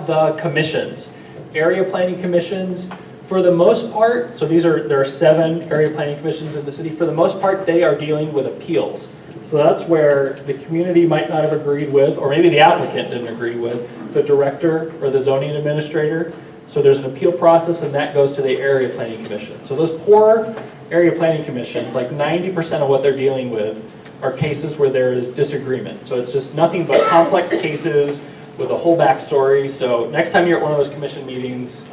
The commissions, area planning commissions, for the most part, so there are 7 area planning commissions in the city. For the most part, they are dealing with appeals. So that's where the community might not have agreed with, or maybe the applicant didn't agree with, the director or the zoning administrator. So there's an appeal process, and that goes to the area planning commission. So those poor area planning commissions, like 90% of what they're dealing with are cases where there is disagreement. So it's just nothing but complex cases with a whole backstory. So next time you're at one of those commission meetings,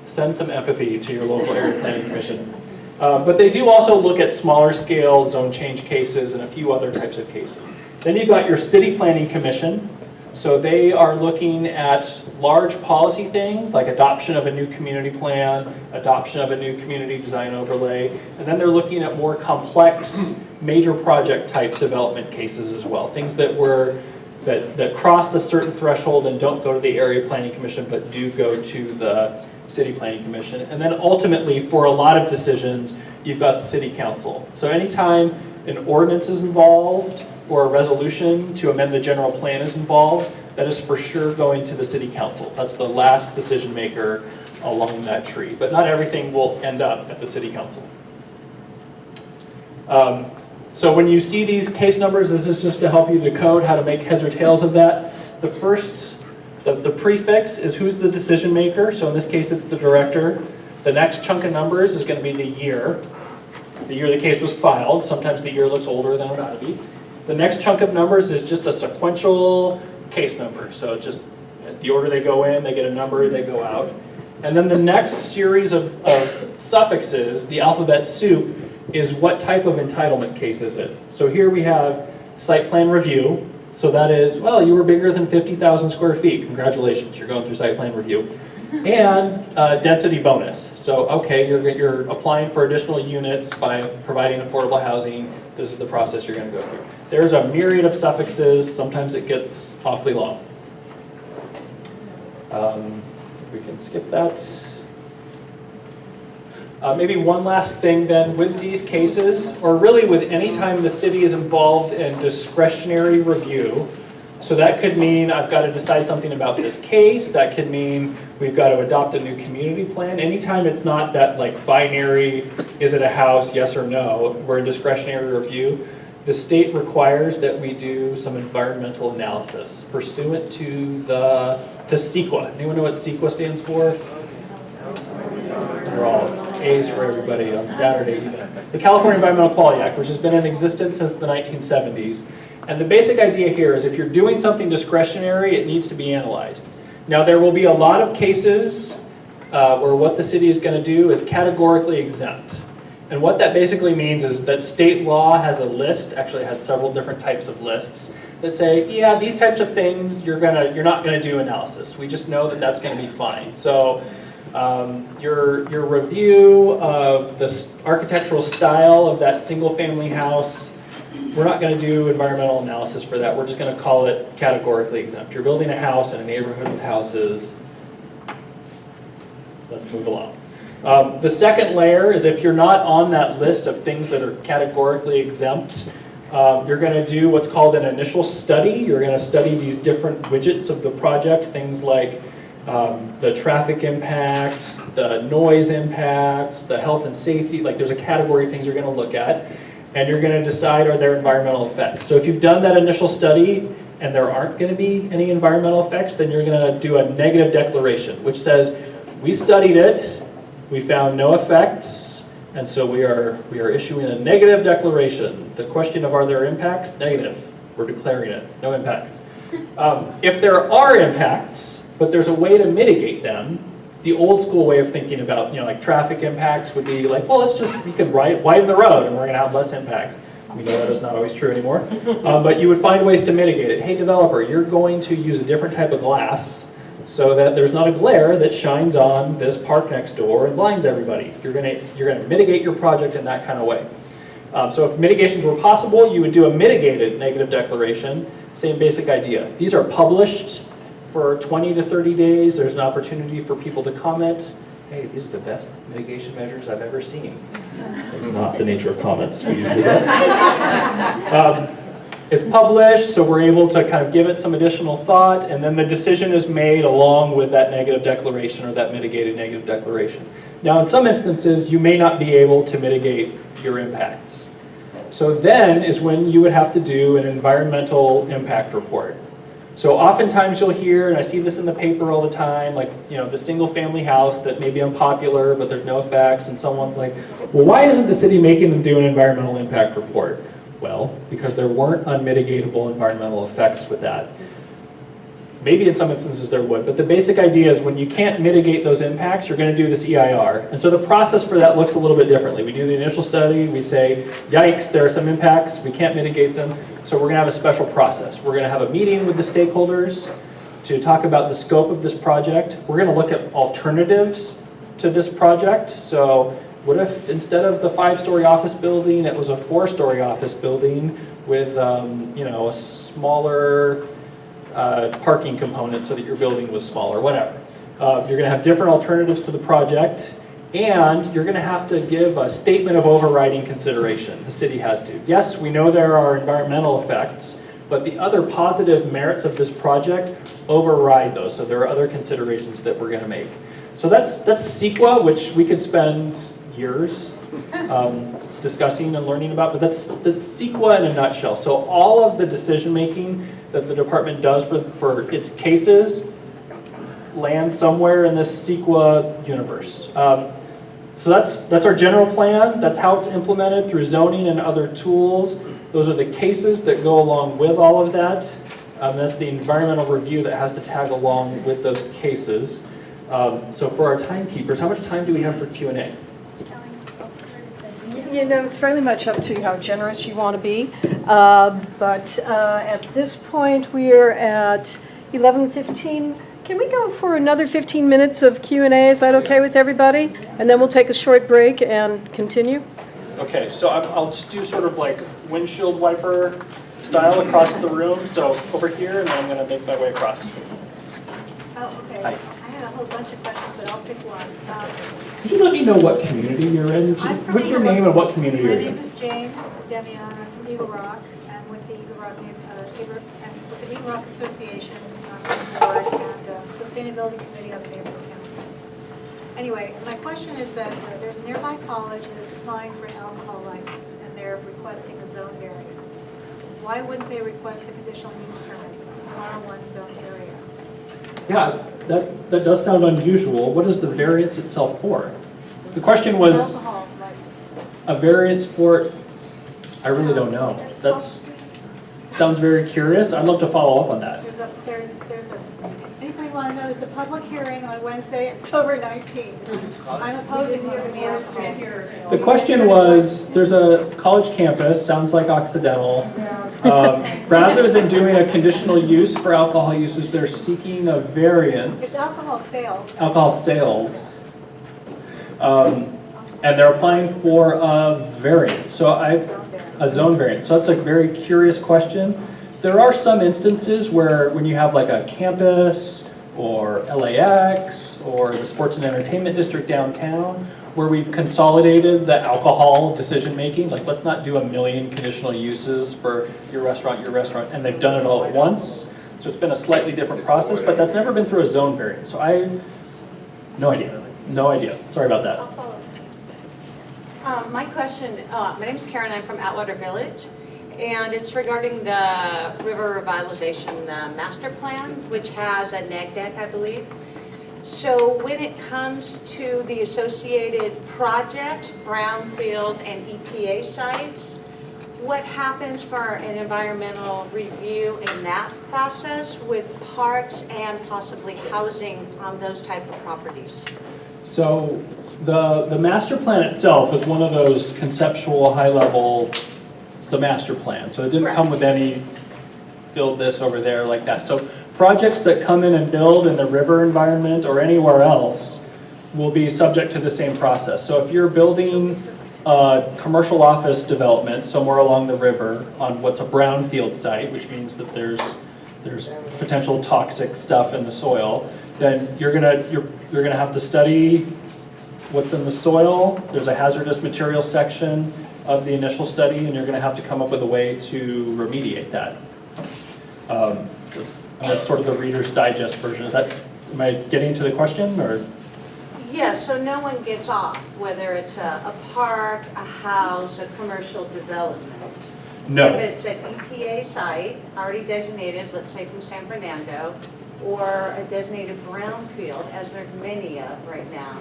send some empathy to your local area planning commission. But they do also look at smaller scale zone change cases and a few other types of cases. Then you've got your city planning commission. So they are looking at large policy things like adoption of a new community plan, adoption of a new community design overlay, and then they're looking at more complex major project type development cases as well. Things that crossed a certain threshold and don't go to the area planning commission but do go to the city planning commission. And then ultimately, for a lot of decisions, you've got the city council. So anytime an ordinance is involved or a resolution to amend the general plan is involved, that is for sure going to the city council. That's the last decision maker along that tree. But not everything will end up at the city council. So when you see these case numbers, this is just to help you decode how to make heads or tails of that. The first, the prefix is who's the decision maker. So in this case, it's the director. The next chunk of numbers is going to be the year the case was filed. Sometimes the year looks older than it ought to be. The next chunk of numbers is just a sequential case number. So just the order they go in, they get a number, they go out. And then the next series of suffixes, the alphabet soup, is what type of entitlement case is it. So here we have site plan review. So that is, well, you were bigger than 50,000 square feet. Congratulations, you're going through site plan review. And density bonus. So, okay, you're applying for additional units by providing affordable housing. This is the process you're going to go through. There's a myriad of suffixes. Sometimes it gets awfully long. We can skip that. Maybe one last thing then with these cases, or really with any time the city is involved in discretionary review. So that could mean I've got to decide something about this case. That could mean we've got to adopt a new community plan. Anytime it's not that like binary, is it a house, yes or no, we're in discretionary review. The state requires that we do some environmental analysis pursuant to CEQA. Anyone know what CEQA stands for? They're all A's for everybody on Saturday even. The California Environmental Quality Act, which has been in existence since the 1970s. And the basic idea here is if you're doing something discretionary, it needs to be analyzed. Now there will be a lot of cases where what the city is going to do is categorically exempt. And what that basically means is that state law has a list, actually has several different types of lists, that say, yeah, these types of things, you're not going to do analysis. We just know that that's going to be fine. So your review of the architectural style of that single family house, we're not going to do environmental analysis for that. We're just going to call it categorically exempt. You're building a house in a neighborhood with houses. Let's move along. The second layer is if you're not on that list of things that are categorically exempt, you're going to do what's called an initial study. You're going to study these different widgets of the project, things like the traffic impacts, the noise impacts, the health and safety. Like there's a category of things you're going to look at. And you're going to decide, are there environmental effects? So if you've done that initial study and there aren't going to be any environmental effects, then you're going to do a negative declaration, which says, we studied it, we found no effects, and so we are issuing a negative declaration. The question of are there impacts? Negative. We're declaring it. No impacts. If there are impacts, but there's a way to mitigate them, the old school way of thinking about, like traffic impacts would be like, well, you could widen the road and we're going to have less impacts. We know that is not always true anymore. But you would find ways to mitigate it. Hey, developer, you're going to use a different type of glass so that there's not a glare that shines on this park next door and blinds everybody. You're going to mitigate your project in that kind of way. So if mitigations were possible, you would do a mitigated negative declaration. Same basic idea. These are published for 20 to 30 days. There's an opportunity for people to comment. Hey, these are the best mitigation measures I've ever seen. That's not the nature of comments we usually get. It's published, so we're able to kind of give it some additional thought, and then the decision is made along with that negative declaration or that mitigated negative declaration. Now, in some instances, you may not be able to mitigate your impacts. So then is when you would have to do an environmental impact report. So oftentimes you'll hear, and I see this in the paper all the time, like, the single family house that may be unpopular, but there's no effects, and someone's like, well, why isn't the city making them do an environmental impact report? Well, because there weren't unmitigatable environmental effects with that. Maybe in some instances there would, but the basic idea is when you can't mitigate those impacts, you're going to do this EIR. And so the process for that looks a little bit differently. We do the initial study, we say, yikes, there are some impacts, we can't mitigate them, so we're going to have a special process. We're going to have a meeting with the stakeholders to talk about the scope of this project. We're going to look at alternatives to this project. So what if instead of the 5-story office building, it was a 4-story office building with a smaller parking component so that your building was smaller, whatever. You're going to have different alternatives to the project, and you're going to have to give a statement of overriding consideration. The city has to. Yes, we know there are environmental effects, but the other positive merits of this project override those. So there are other considerations that we're going to make. So that's CEQA, which we could spend years discussing and learning about, but that's CEQA in a nutshell. So all of the decision making that the department does for its cases land somewhere in this CEQA universe. So that's our general plan. That's how it's implemented through zoning and other tools. Those are the cases that go along with all of that. That's the environmental review that has to tag along with those cases. So for our timekeepers, how much time do we have for Q&A? It's very much up to you how generous you want to be. But at this point, we're at 11:15. Can we go for another 15 minutes of Q&A? Is that okay with everybody? And then we'll take a short break and continue. Okay, so I'll just do sort of like windshield wiper style across the room. So over here, and then I'm going to make my way across. Oh, okay. Hi. I had a whole bunch of questions, but I'll pick one. Could you let me know what community you're in? What's your name and what community you're in? My name is Jane Demian. I'm from Eagle Rock. I'm with the Eagle Rock, with the Eagle Rock Association board and Sustainability Committee of the Neighborhood Council. Anyway, my question is that there's a nearby college that's applying for an alcohol license, and they're requesting a zone variance. Why wouldn't they request a conditional use permit? This is an R1 zone area. Yeah, that does sound unusual. What is the variance itself for? The question was Alcohol license. a variance for, I really don't know. That's sounds very curious. I'd love to follow up on that. Anybody want to know, there's a public hearing on Wednesday, October 19th. I'm opposing the management. The question was, there's a college campus, sounds like Occidental. Rather than doing a conditional use for alcohol uses, they're seeking a variance. It's alcohol sales. Alcohol sales. And they're applying for a variance. So a zone variance. So that's a very curious question. There are some instances where when you have like a campus or LAX or the sports and entertainment district downtown, where we've consolidated the alcohol decision making, like let's not do a million conditional uses for your restaurant, and they've done it all at once. So it's been a slightly different process, but that's never been through a zone variance. So no idea. Sorry about that. I'll follow. My question, my name is Karen, I'm from Atwater Village, and it's regarding the river revitalization master plan, which has a neg deck, I believe. So when it comes to the associated projects, brownfield and EPA sites, what happens for an environmental review in that process with parks and possibly housing on those type of properties? So the master plan itself is one of those conceptual, high-level, it's a master plan. So it didn't come with any build this over there like that. So projects that come in and build in the river environment or anywhere else will be subject to the same process. So if you're building a commercial office development somewhere along the river on what's a brownfield site, which means that there's potential toxic stuff in the soil, then you're gonna have to study what's in the soil. There's a hazardous material section, of the initial study, and you're gonna have to come up with a way to remediate that. That's sort of the Reader's Digest version. Am I getting to the question, or? Yeah, so no one gets off, whether it's a park, a house, a commercial development. No. If it's an EPA site, already designated, let's say from San Fernando, or a designated brownfield, as there's many of right now,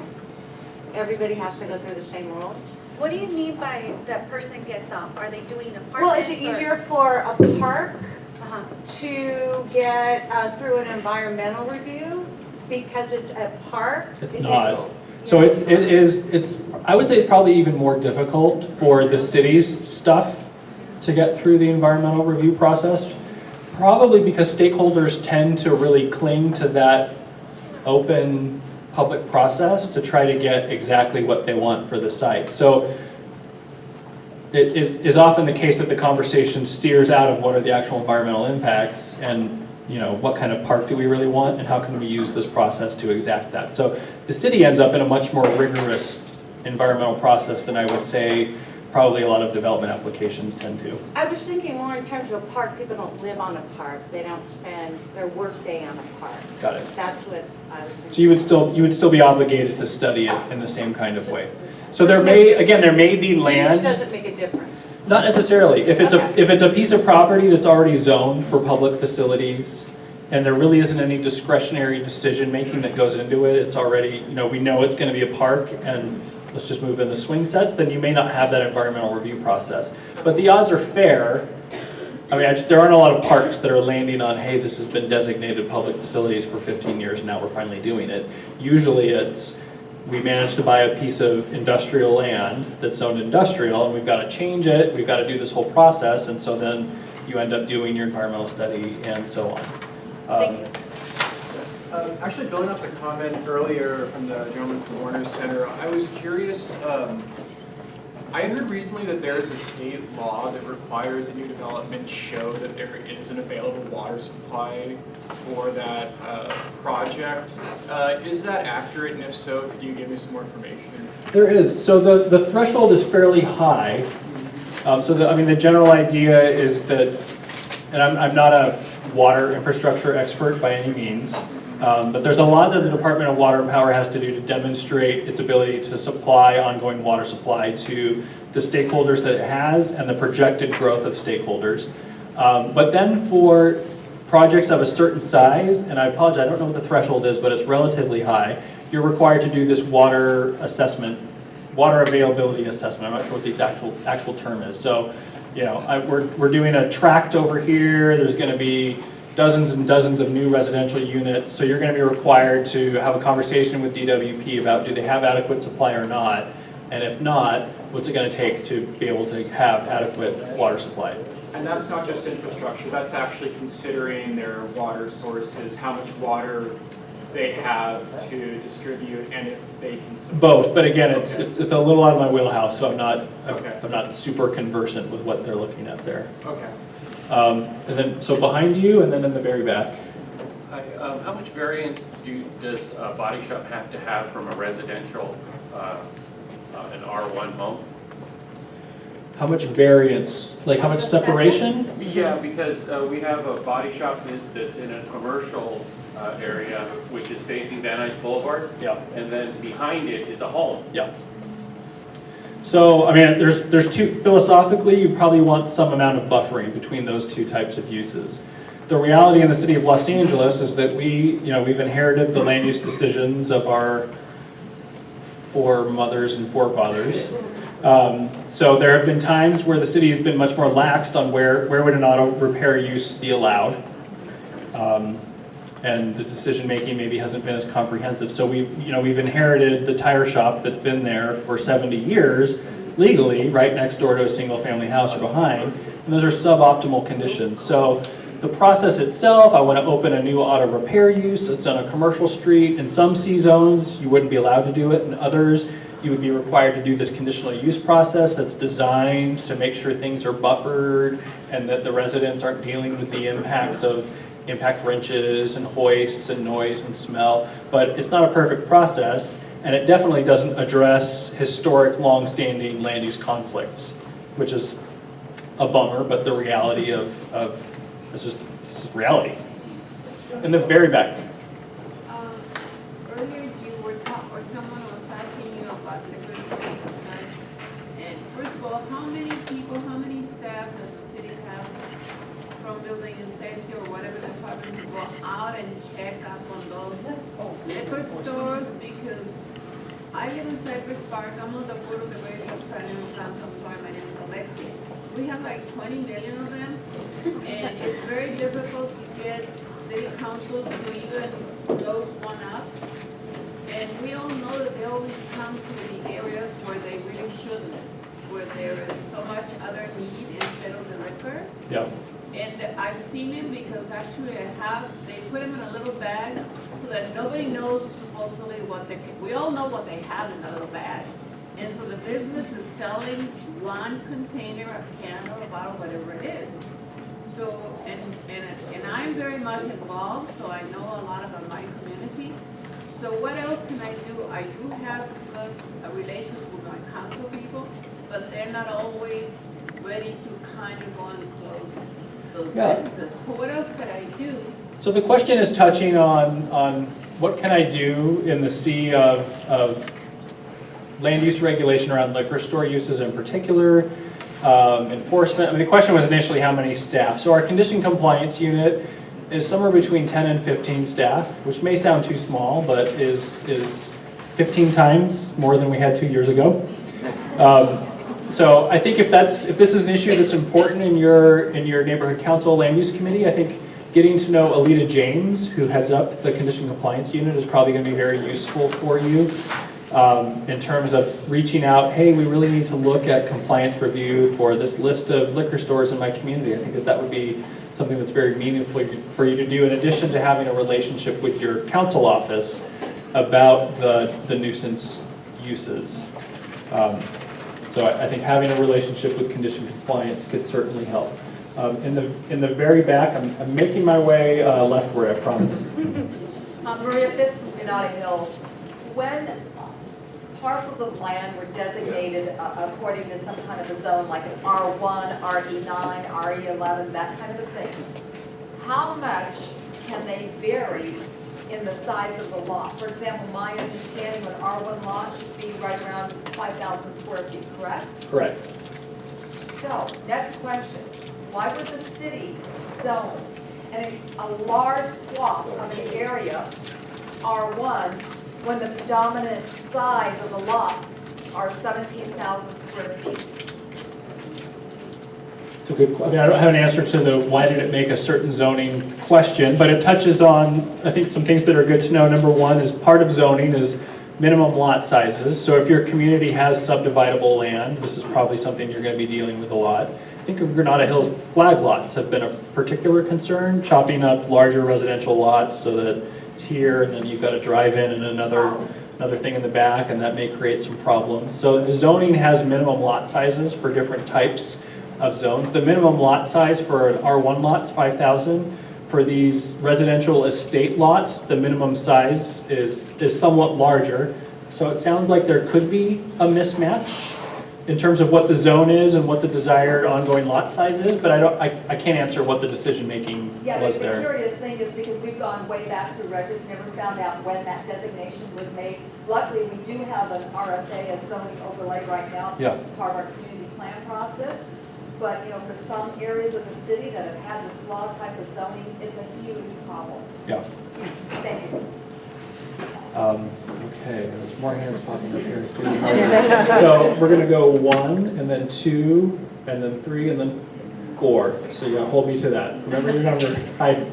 everybody has to go through the same rules? What do you mean by that person gets off? Are they doing apartments? Well, is it or- easier for a park Uh-huh. to get through an environmental review because it's a park? It's not. So it's, I would say probably even more difficult for the city's stuff to get through the environmental review process. Probably because stakeholders tend to really cling to that open public process to try to get exactly what they want for the site. So it is often the case that the conversation steers out of what are the actual environmental impacts and, you know, what kind of park do we really want and how can we use this process to exact that. So the city ends up in a much more rigorous environmental process than I would say probably a lot of development applications tend to. I was thinking more in terms of a park. People don't live on a park. They don't spend their workday on a park. Got it. That's what I was thinking. So you would still be obligated to study it in the same kind of way. So there may be Use land. doesn't make a difference. Not necessarily. If it's Okay. if it's a piece of property that's already zoned for public facilities, and there really isn't any discretionary decision making that goes into it, it's already, you know, we know it's going to be a park, and let's just move in the swing sets. Then you may not have that environmental review process. But the odds are fair. I mean, there aren't a lot of parks that are landing on, hey, this has been designated public facilities for 15 years, and now we're finally doing it. Usually it's, we managed to buy a piece of industrial land that's zoned industrial, and we've got to change it, we've got to do this whole process, and so then you end up doing your environmental study and so on. Thank you. Actually, building up the comment earlier from the gentleman from Warner Center, I was curious, I had heard recently that there's a state law that requires a new development show that there is an available water supply for that project. Is that accurate, and if so, could you give me some more information? There is. So the threshold is fairly high. The general idea is that, and I'm not a water infrastructure expert by any means, but there's a lot that the Department of Water and Power has to do to demonstrate its ability to supply ongoing water supply to the stakeholders that it has and the projected growth of stakeholders. But then for projects of a certain size, and I apologize, I don't know what the threshold is, but it's relatively high, you're required to do this water assessment, water availability assessment. I'm not sure what the actual term is. So, you know, we're doing a tract over here. There's going to be dozens and dozens of new residential units. So you're going to be required to have a conversation with DWP about do they have adequate supply or not, and if not, what's it going to take to be able to have adequate water supply. And that's not just infrastructure, that's actually considering their water sources, how much water they have to distribute, and if they can support. Both, but again, it's a little out of my wheelhouse, so I'm Okay. not super conversant with what they're looking at there. Okay. And then, so behind you, and then in the very back. Hi, how much variance does a body shop have to have from a residential, an R1 home? How much variance, like how much separation? Yeah, because we have a body shop that's in a commercial area, which is facing Van Nuys Boulevard. Yeah. And then behind it is a home. Yeah. So, I mean, there's two, philosophically, you probably want some amount of buffering between those two types of uses. The reality in the city of Los Angeles is that we've inherited the land use decisions of our foremothers and forefathers. So there have been times where the city has been much more laxed on where would an auto repair use be allowed. And the decision-making maybe hasn't been as comprehensive. So we've inherited the tire shop that's been there for 70 years legally, right next door to a single-family house or behind, and those are suboptimal conditions. So the process itself, I want to open a new auto repair use, it's on a commercial street. In some C zones, you wouldn't be allowed to do it. In others, you would be required to do this conditional use process that's designed to make sure things are buffered and that the residents aren't dealing with the impacts of impact wrenches and hoists and noise and smell. But it's not a perfect process, and it definitely doesn't address historic, long-standing land use conflicts which is a bummer, but the reality of it's just reality. In the very back. Earlier you were talking, or someone was asking you about liquor license. And first of all, how many people, how many staff does the city have from building and safety or whatever department to go out and check up on those liquor stores? Because I live in Cypress Park, I'm on the board of the radio council, sorry, my name is Alexia. We have like 20 million of them, and it's very difficult to get city council to even load one up. And we all know that they always come to the areas where they really shouldn't, where there is so much other need instead of the liquor. Yeah. And I've seen him because actually they put him in a little bag so that nobody knows supposedly what we all know what they have in the little bag. And so the business is selling one container, a can or a bottle, whatever it is. So, and I'm very much involved, so I know a lot about my community. So what else can I do? I do have good relations with my council people, but they're not always ready to kind of go and close those businesses. So what else could I do? So the question is touching on what can I do in the sea of land use regulation around liquor store uses in particular, enforcement. I mean, the question was initially how many staff. So our condition compliance unit is somewhere between 10 and 15 staff, which may sound too small, but is 15 times more than we had 2 years ago. So I think if this is an issue that's important in your neighborhood council land use committee, I think getting to know Alita James, who heads up the condition compliance unit, is probably going to be very useful for you. In terms of reaching out, hey, we really need to look at compliance review for this list of liquor stores in my community. I think that would be something that's very meaningful for you to do, in addition to having a relationship with your council office about the nuisance uses. So I think having a relationship with condition compliance could certainly help. In the very back, I'm making my way leftward, I promise. Maria Fitz from Granada Hills. When parcels of land were designated according to some kind of a zone, like an R1, RE9, RE11, that kind of a thing, how much can they vary in the size of the lot? For example, my understanding of an R1 lot should be right around 5,000 square feet, correct? Correct. So, next question. Why would the city zone a large swath of an area R1 when the predominant size of the lots are 17,000 square feet? It's a good, I mean, I don't have an answer to the why did it make a certain zoning question, but it touches on, I think, some things that are good to know. Number one is part of zoning is minimum lot sizes. So if your community has subdividable land, this is probably something you're going to be dealing with a lot. I think of Granada Hills, flag lots have been a particular concern, chopping up larger residential lots so that it's here and then you've got a drive-in and another thing in the back, and that may create some problems. So the zoning has minimum lot sizes for different types of zones. The minimum lot size for an R1 lot is 5,000. For these residential estate lots, the minimum size is somewhat larger. So it sounds like there could be a mismatch in terms of what the zone is and what the desired ongoing lot size is, but I can't answer what the decision making was there. Yeah, the curious thing is because we've gone way back through records, never found out when that designation was made. Luckily, we do have an RFA, a zoning overlay right now, Yeah. part of our community plan process. But, you know, for some areas of the city that have had this law type of zoning, it's a huge problem. Yeah. Thank you. Okay, there's more hands popping up here. So we're going to go 1, and then 2, and then 3, and then 4. So you're going to hold me to that. Remember your number. Hi.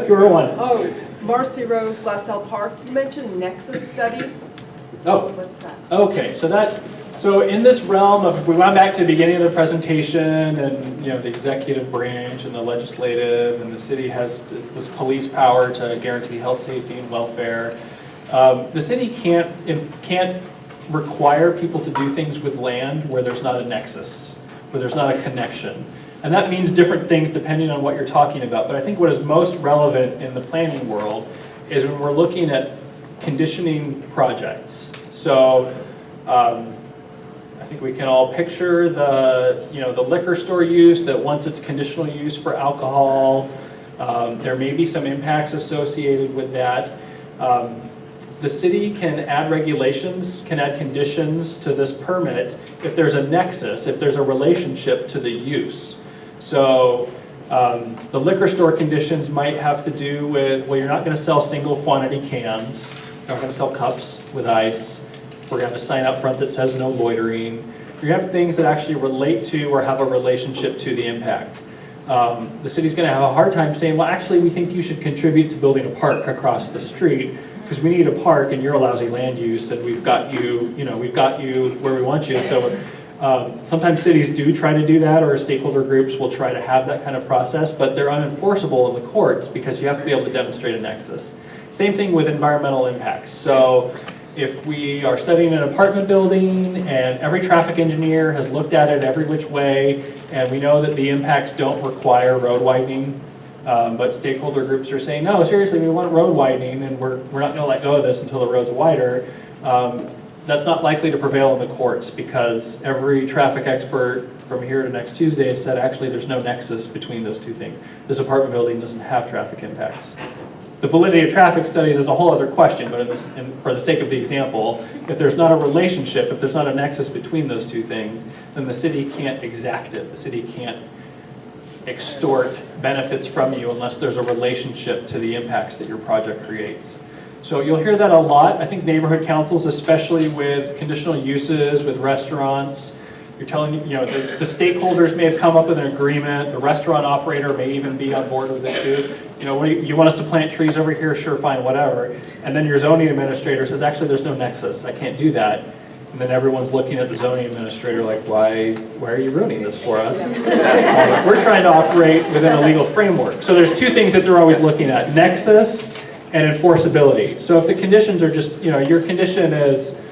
You were 1. Oh, Marcy Rose, Glassell Park. You mentioned Nexus study. Oh. What's that? Okay, So in this realm of, if we went back to the beginning of the presentation and, you know, the executive branch and the legislative and the city has this police power to guarantee health, safety, and welfare, the city can't require people to do things with land where there's not a nexus, where there's not a connection. And that means different things depending on what you're talking about. But I think what is most relevant in the planning world is when we're looking at conditioning projects. So, I think we can all picture the, the liquor store use, that once it's conditional use for alcohol, there may be some impacts associated with that. The city can add regulations, can add conditions to this permit if there's a nexus, if there's a relationship to the use. So the liquor store conditions might have to do with, well, you're not going to sell single quantity cans, you're not going to sell cups with ice, we're going to have a sign up front that says no loitering. You have things that actually relate to or have a relationship to the impact. The city's going to have a hard time saying, well, actually, we think you should contribute to building a park across the street because we need a park and you're a lousy land use and we've got you, we've got you where we want you. So sometimes cities do try to do that, or stakeholder groups will try to have that kind of process, but they're unenforceable in the courts because you have to be able to demonstrate a nexus. Same thing with environmental impacts. So if we are studying an apartment building and every traffic engineer has looked at it every which way, and we know that the impacts don't require road widening, but stakeholder groups are saying, no, seriously, we want road widening and we're not gonna let go of this until the road's wider, that's not likely to prevail in the courts because every traffic expert from here to next Tuesday has said actually there's no nexus between those two things. This apartment building doesn't have traffic impacts. The validity of traffic studies is a whole other question, but for the sake of the example, if there's not a relationship, if there's not a nexus between those two things, then the city can't exact it. The city can't extort benefits from you unless there's a relationship to the impacts that your project creates. So you'll hear that a lot. I think neighborhood councils, especially with conditional uses, with restaurants, you're telling, the stakeholders may have come up with an agreement, the restaurant operator may even be on board with it too. What do you want us to plant trees over here? Sure, fine, whatever. And then your zoning administrator says, actually, there's no nexus, I can't do that. And then everyone's looking at the zoning administrator like, why are you ruining this for us? We're trying to operate within a legal framework. So there's two things that they're always looking at, nexus and enforceability. So if the conditions are just, your condition is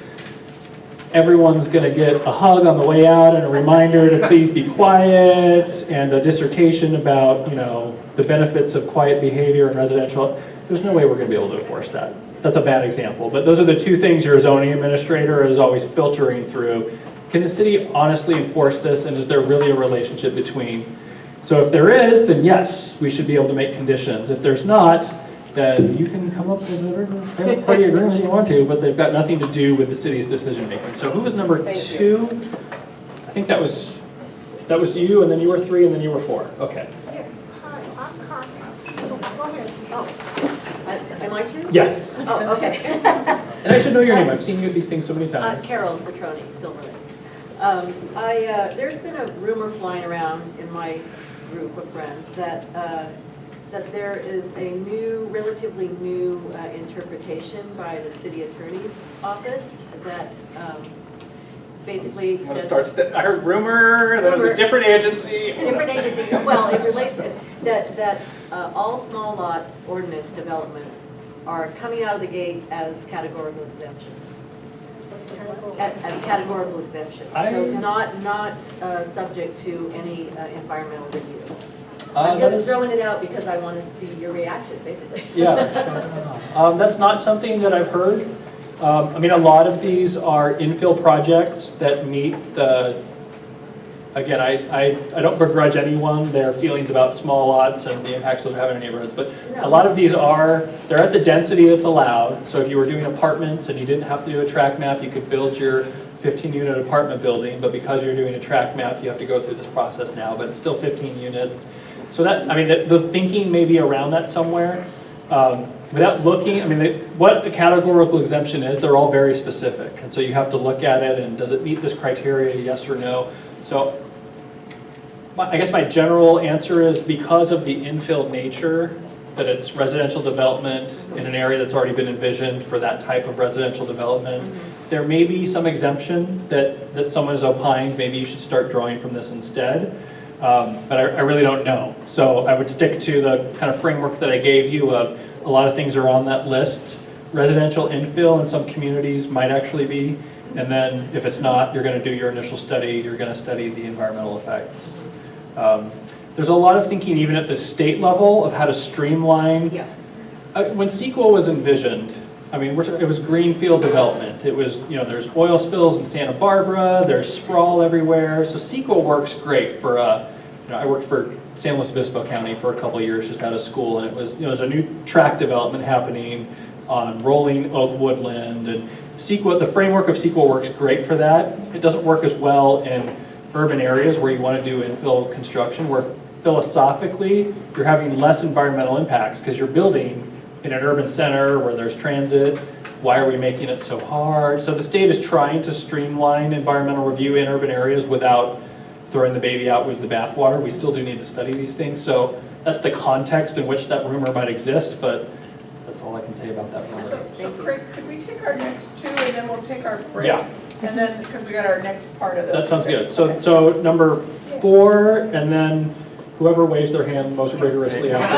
everyone's going to get a hug on the way out and a reminder to please be quiet and a dissertation about, the benefits of quiet behavior in residential, there's no way we're going to be able to enforce that. That's a bad example, but those are the two things your zoning administrator is always filtering through. Can the city honestly enforce this, and is there really a relationship between? So if there is, then yes, we should be able to make conditions. If there's not, then you can come up with whatever party agreement you want to, but they've got nothing to do with the city's decision making. So who was number 2? I think that was you, and then you were 3, and then you were 4. Okay. Yes, hi, I'm Carmen. Go ahead. Oh, am I too? Yes. Oh, okay. And I should know your name. I've seen you at these things so many times. Carol Citroni, Silver Lake. There's been a rumor flying around in my group of friends that there is a relatively new interpretation by the city attorney's office that basically says... I heard rumor, that it was a different agency. Different agency. Well, it relates that all small lot ordinance developments are coming out of the gate as categorical exemptions. As categorical exemptions. So not subject to any environmental review. I'm just throwing it out because I want to see your reaction, basically. Yeah, that's not something that I've heard. A lot of these are infill projects that meet the, again, I don't begrudge anyone their feelings about small lots and the impacts those have in neighborhoods, but a lot of these they're at the density that's allowed. So if you were doing apartments and you didn't have to do a tract map, you could build your 15-unit apartment building, but because you're doing a tract map, you have to go through this process now, but it's still 15 units. So the thinking may be around that somewhere. Without looking, what a categorical exemption is, they're all very specific. And so you have to look at it and does it meet this criteria, yes or no? So I guess my general answer is because of the infill nature, that it's residential development in an area that's already been envisioned for that type of residential development, there may be some exemption that someone has opined, maybe you should start drawing from this instead. But I really don't know. So I would stick to the kind of framework that I gave you of a lot of things are on that list. Residential infill in some communities might actually be. And then if it's not, you're going to do your initial study. You're going to study the environmental effects. There's a lot of thinking even at the state level of how to streamline. Yeah. When CEQA was envisioned, I mean, it was greenfield development. It was, there's oil spills in Santa Barbara, there's sprawl everywhere. So CEQA works great for, I worked for San Luis Obispo County for a couple of years just out of school, and it was, there's a new tract development happening on rolling oak woodland, and CEQA, the framework of CEQA works great for that. It doesn't work as well in urban areas where you want to do infill construction, where philosophically you're having less environmental impacts because you're building in an urban center where there's transit. Why are we making it so hard? So the state is trying to streamline environmental review in urban areas without throwing the baby out with the bathwater. We still do need to study these things. So that's the context in which that rumor might exist, but that's all I can say about that rumor. So Craig, could we take our next two and then we'll take our break? Yeah. And then, because we got our next part of the. That sounds good. So number 4, and then whoever waves their hand most rigorously after.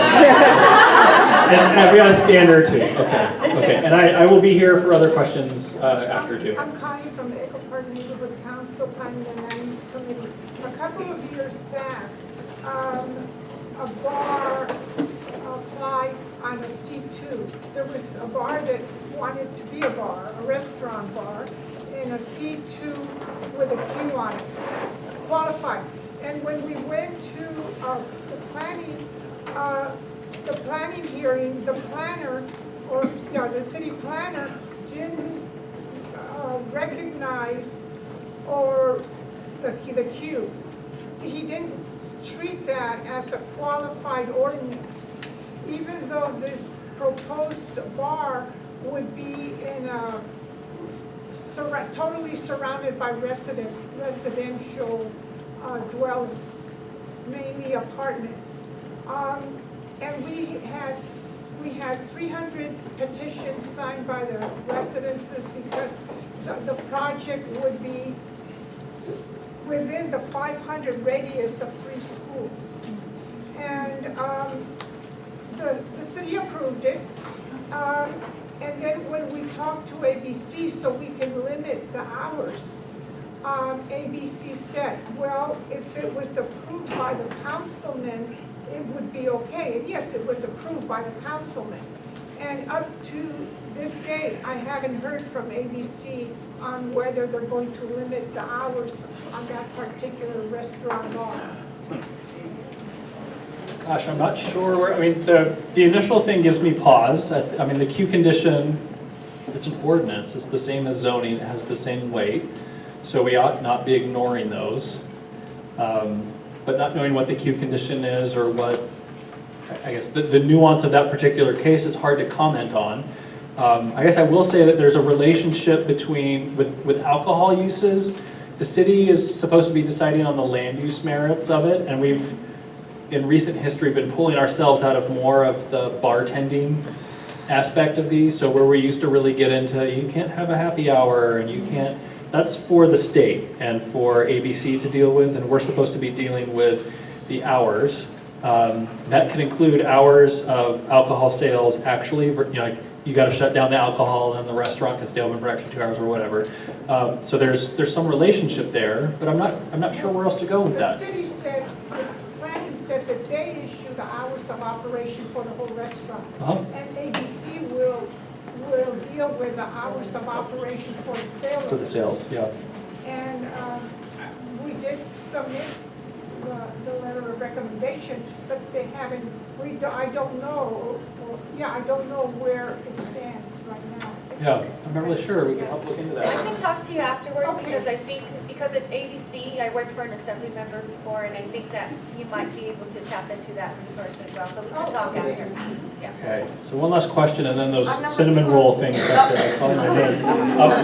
and we got a standard too. Okay. And I will be here for other questions after too. I'm Connie from the Echo Park Neighborhood Council Planning and Land Use Committee. A couple of years back, a bar applied on a C2. There was a bar that wanted to be a bar, a restaurant bar, in a C2 with a Q on it, qualified. And when we went to the planning hearing, the planner, the city planner didn't recognize the Q. He didn't treat that as a qualified ordinance, even though this proposed bar would be in a totally surrounded by residential dwellings, mainly apartments. And we had 300 petitions signed by the residences because the project would be within the 500 radius of 3 schools. And the city approved it. And then when we talked to ABC so we can limit the hours, ABC said, well, if it was approved by the councilman, it would be okay. And yes, it was approved by the councilman. And up to this day, I haven't heard from ABC on whether they're going to limit the hours on that particular restaurant bar. Gosh, I'm not sure. The initial thing gives me pause. I mean, the Q condition, it's an ordinance. It's the same as zoning. It has the same weight. So we ought not be ignoring those. But not knowing what the Q condition is or what, I guess, the nuance of that particular case is hard to comment on. I guess I will say that there's a relationship with alcohol uses. The city is supposed to be deciding on the land use merits of it, and we've, in recent history, been pulling ourselves out of more of the bartending aspect of these. So where we used to really get into, you can't have a happy hour and you can't, that's for the state and for ABC to deal with, and we're supposed to be dealing with the hours. That could include hours of alcohol sales actually, like you got to shut down the alcohol and the restaurant can stay open for extra 2 hours or whatever. So there's some relationship there, but I'm not sure where else to go with that. The city said, the planning said that they issue the hours of operation for the whole restaurant. And ABC will deal with the hours of operation for the sales. For the sales, yeah. And we did submit the letter of recommendation, but they haven't, I don't know where it stands right now. Yeah, I'm not really sure. We can help look into I that. can talk to you afterward Okay. because I think, because it's ABC, I worked for an assembly member before, and I think that you might be able to tap into that resource as well, so we can talk okay. after. Yeah. Okay, so one last question, and then those I'm number cinnamon 4. roll things back there. Calling my name.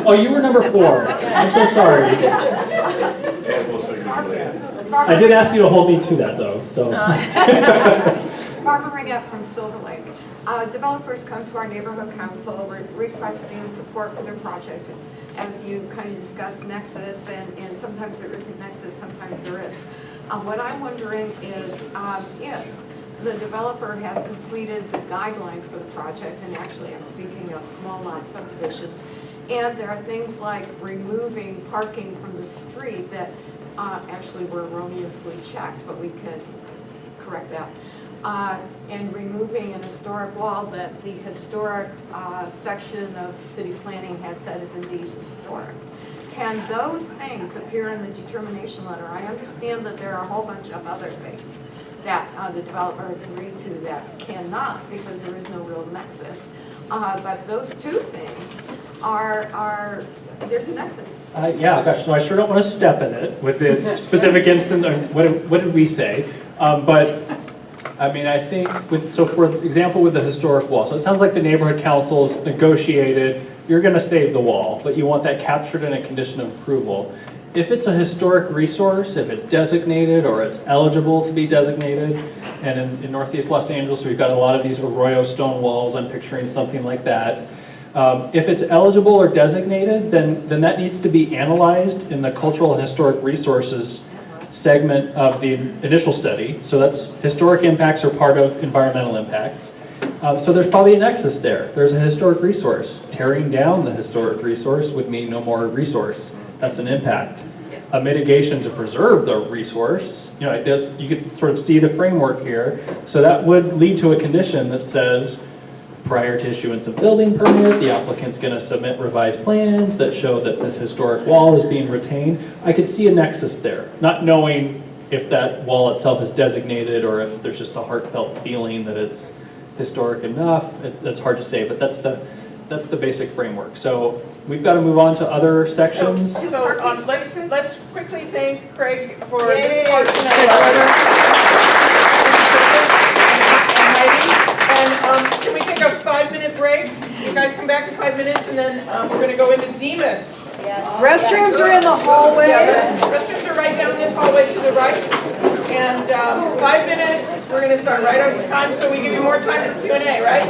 Oh, you were number 4. I'm so sorry. I did ask you to hold me to that, though. So. Barbara Ringett from Silver Lake. Developers come to our neighborhood council requesting support for their projects. As you kind of discussed nexus, and sometimes there isn't nexus, sometimes there is. What I'm wondering is if the developer has completed the guidelines for the project, and actually I'm speaking of small lot subdivisions, and there are things like removing parking from the street that actually were erroneously checked, but we could correct that. and removing an historic wall that the historic section of city planning has said is indeed historic. Can those things appear in the determination letter? I understand that there are a whole bunch of other things that the developer has agreed to that cannot because there is no real nexus. But those two things are there's a nexus. Yeah, gosh, so I sure don't want to step in it with the specific instance of what did we say? But I mean, I think so for example, with the historic wall, so it sounds like the neighborhood councils negotiated, you're going to save the wall, but you want that captured in a condition of approval. If it's a historic resource, if it's designated or it's eligible to be designated, and in Northeast Los Angeles, we've got a lot of these Arroyo stone walls, I'm picturing something like that. If it's eligible or designated, then that needs to be analyzed in the cultural and historic resources segment of the initial study. So that's historic impacts are part of environmental impacts. So there's probably a nexus there. There's a historic resource. Tearing down the historic resource would mean no more resource. That's an impact. A mitigation to preserve the resource, you know, you could sort of see the framework here. So that would lead to a condition that says, prior to issuance of building permit, the applicant's going to submit revised plans that show that this historic wall is being retained. I could see a nexus there, not knowing if that wall itself is designated or if there's just a heartfelt feeling that it's historic enough. That's hard to say, but that's the basic framework. So we've got to move on to other sections. Let's quickly thank Craig for Yay. this portion of and can we take a 5-minute break? You guys come back in 5 minutes and then we're going to go into ZIMAS. Restrooms are in the hallway. Yeah, restrooms are right down this hallway to the right. And 5 minutes, we're going to start right over time so we give you more time for Q&A, right?